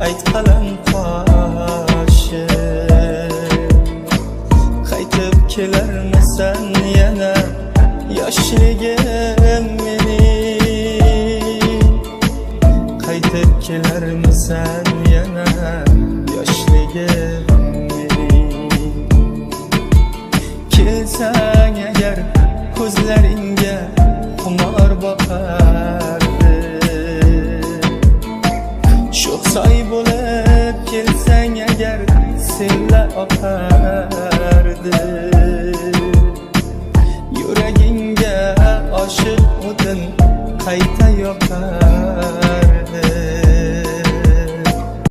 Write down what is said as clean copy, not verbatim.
ayt qalin qoshi. Qaytib kelarmisan yana yoshligim mening? Qaytib kelarmisan yana yoshligim mening? Kelsang agar ko'zlaringga xumor boqardi, sho'xsoy bo'lib kelsang agar sellar oqardi. Yuragingga oshiq o'tin qayta yoqar.